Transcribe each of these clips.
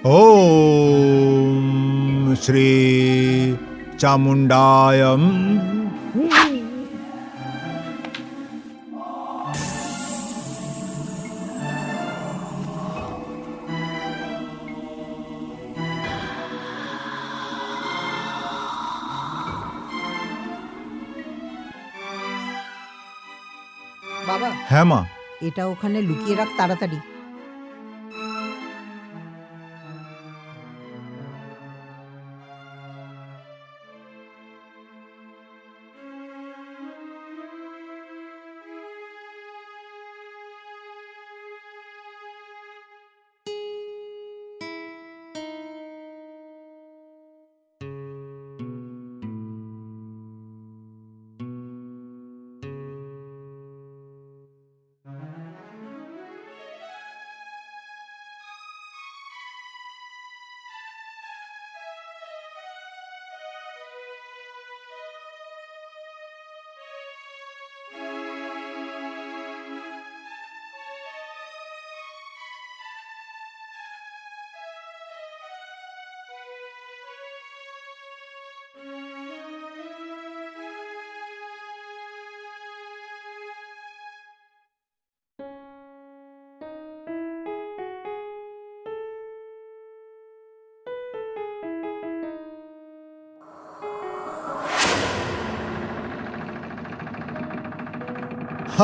ওম শ্রী চামুণ্ডায়ম। বাবা, হ্যাঁ মা। এটা ওখানে লুকিয়ে রাখ তাড়াতাড়ি।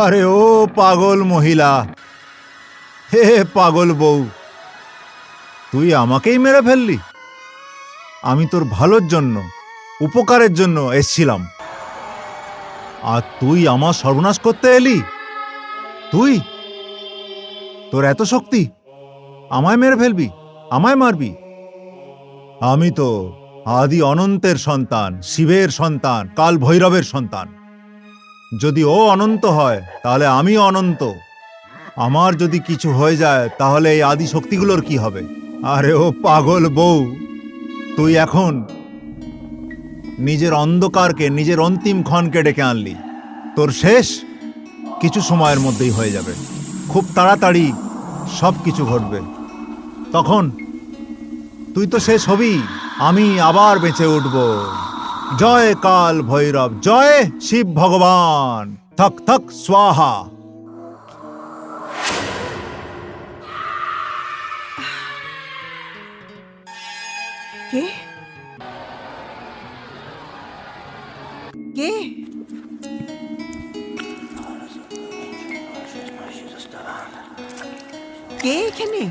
আরে ও পাগল মহিলা, হে পাগল বউ, তুই আমাকেই মেরে ফেললি। আমি তোর ভালোর জন্য, উপকারের জন্য এসছিলাম, আর তুই আমার সর্বনাশ করতে এলি। তুই, তোর এত শক্তি, আমায় মেরে ফেলবি, আমায় মারবি? আমি তো আদি অনন্তের সন্তান, শিবের সন্তান, কাল ভৈরবের সন্তান। যদি ও অনন্ত হয় তাহলে আমি অনন্ত। আমার যদি কিছু হয়ে যায় তাহলে এই আদি শক্তিগুলোর কি হবে? আরে ও পাগল বউ, তুই এখন নিজের অন্ধকারকে, নিজের অন্তিম ক্ষণকে ডেকে আনলি। তোর শেষ কিছু সময়ের মধ্যেই হয়ে যাবে, খুব তাড়াতাড়ি সব কিছু ঘটবে। তখন তুই তো শেষ হবি, আমি আবার বেঁচে উঠব। জয় কাল ভৈরব, জয় শিব ভগবান। থক থক স্বাহা। কে কে? কে এখানে?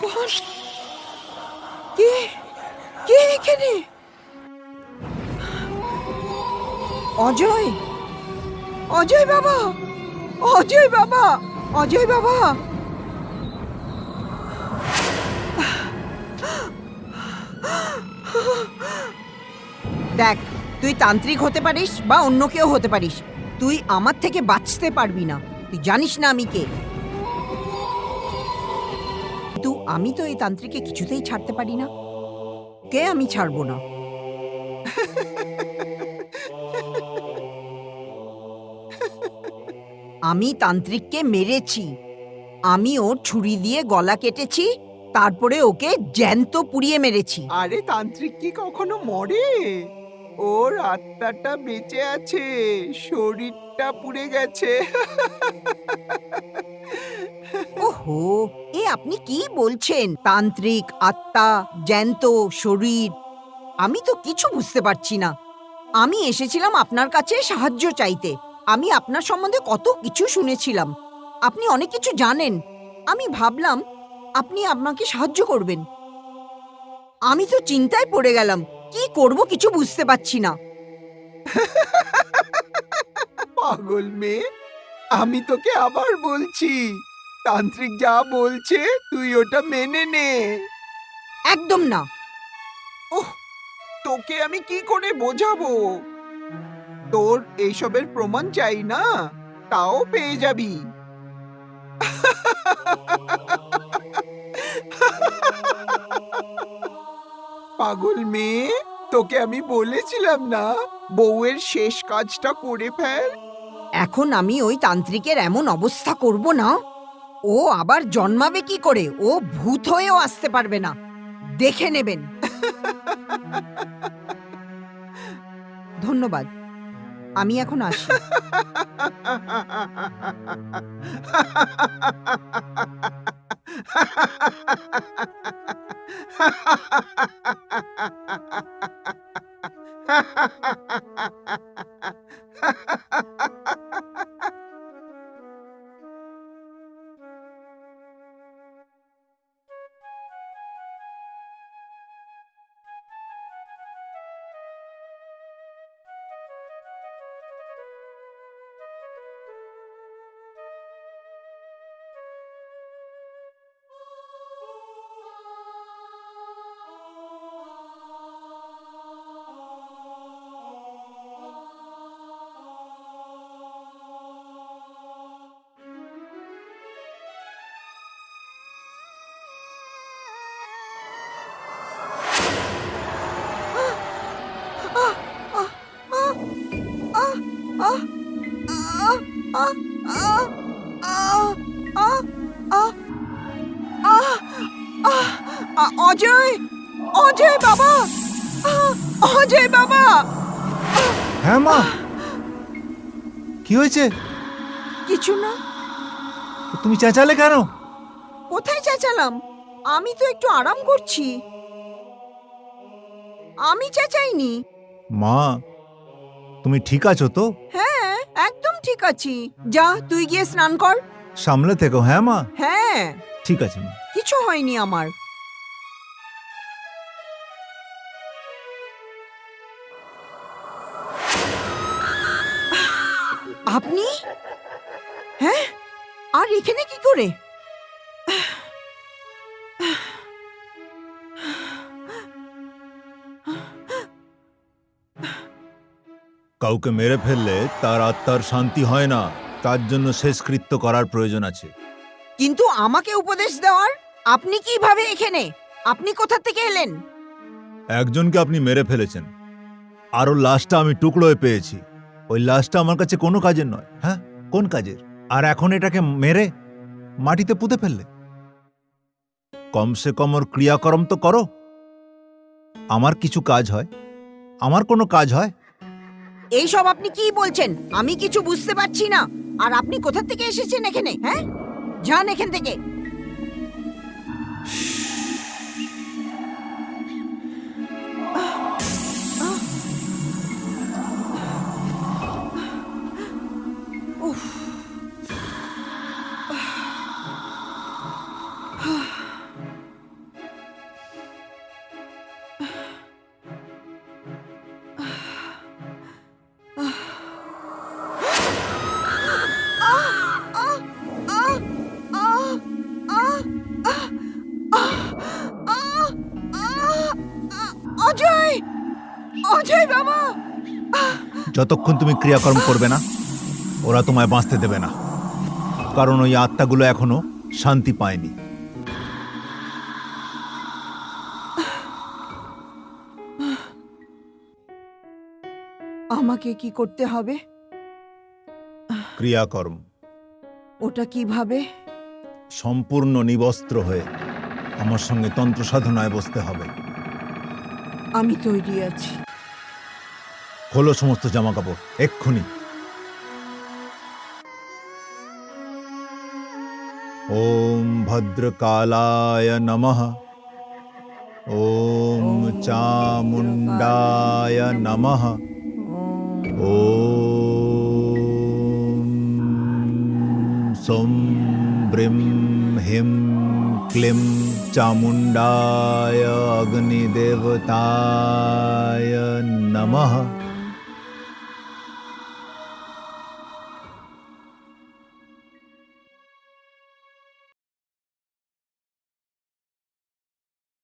কোন? কে কে এখানে? অজয়, অজয় বাবা, অজয় বাবা, অজয় বাবা। দেখ, তুই তান্ত্রিক হতে পারিস বা অন্য কেউ হতে পারিস, তুই আমার থেকে বাঁচতে পারবি না। তুই জানিস না আমি কে। কিন্তু আমি তো এই তান্ত্রিককে কিছুতেই ছাড়তে পারি না। কে আমি ছাড়বো না। আমি তান্ত্রিককে মেরেছি। আমি ওর ছুরি দিয়ে গলা কেটেছি, তারপরে ওকে জ্যান্ত পুড়িয়ে মেরেছি। আরে তান্ত্রিক কি কখনো মরে? ওর আত্মাটা বেঁচে আছে, শরীরটা পুড়ে গেছে। ওহো, এ আপনি কি বলছেন? তান্ত্রিক, আত্মা, জ্যান্ত শরীর, আমি তো কিছু বুঝতে পারছি না। আমি এসেছিলাম আপনার কাছে সাহায্য চাইতে। আমি আপনার সম্বন্ধে কত কিছু শুনেছিলাম, আপনি অনেক কিছু জানেন। আমি ভাবলাম আপনি আমাকে সাহায্য করবেন। আমি তো চিন্তায় পড়ে গেলাম, কি করব কিছু বুঝতে পারছি না। পাগল মেয়ে, আমি তোকে আবার বলছি, তান্ত্রিক যা বলছে তুই ওটা মেনে নে। একদম না। ওহ, তোকে আমি কি করে বোঝাবো? তোর এইসবের প্রমাণ চাই না, তাও পেয়ে যাবি। পাগল মেয়ে, তোকে আমি বলেছিলাম না বউয়ের শেষ কাজটা করে ফেল। এখন আমি ওই তান্ত্রিকের এমন অবস্থা করব না, ও আবার জন্মাবে কি করে? ও ভূত হয়েও আসতে পারবে না, দেখে নেবেন। ধন্যবাদ, আমি এখন আসি। অজয়, অজয় বাবা, অজয় বাবা। হ্যাঁ মা, কি হয়েছে? কিছু না। তুমি চেঁচালে কেন? কোথায় চেঁচালাম? আমি তো একটু আরাম করছি। আমি চেঁচাইনি। মা, তুমি ঠিক আছো তো? হ্যাঁ, একদম ঠিক আছি। যা, তুই গিয়ে স্নান কর। সামলে থেকো। হ্যাঁ মা, হ্যাঁ, ঠিক আছে মা। কিছু হয়নি আমার। আপনি? হ্যাঁ, আর এখানে কি করে? কাউকে মেরে ফেললে তার আত্মার শান্তি হয় না, তার জন্য শেষকৃত্য করার প্রয়োজন আছে। কিন্তু আমাকে উপদেশ দেওয়ার? আপনি কিভাবে এখানে? আপনি কোথা থেকে এলেন? একজনকে আপনি মেরে ফেলেছেন, আর ওর লাশটা আমি টুকরোয় পেয়েছি। ওই লাশটা আমার কাছে কোনো কাজের নয়। হ্যাঁ, কোন কাজের? আর এখন এটাকে মেরে মাটিতে পুঁতে ফেললে? কমসে কম ওর ক্রিয়াকর্ম তো করো। আমার কিছু কাজ হয়, আমার কোনো কাজ হয়? এইসব আপনি কি বলছেন? আমি কিছু বুঝতে পারছি না। আর আপনি কোথা থেকে এসেছেন এখানে? হ্যাঁ, যান এখান থেকে। উফ। অজয়, অজয় বাবা। যতক্ষণ তুমি ক্রিয়াকর্ম করবে না, ওরা তোমায় বাঁচতে দেবে না, কারণ ওই আত্মাগুলো এখনো শান্তি পায়নি। আমাকে কি করতে হবে? ক্রিয়াকর্ম ওটা কিভাবে? সম্পূর্ণ নিবস্ত্র হয়ে আমার সঙ্গে তন্ত্র সাধনায় বসতে হবে। আমি তৈরি আছি। খোলো সমস্ত জামা কাপড় এক্ষুনি। ওম ভদ্রকালায় নমঃ। ওম চামুণ্ডায় নমঃ। ওম সোম ব্রিম হিম ক্লিম চামুণ্ডায় অগ্নিদেবতায় নমঃ।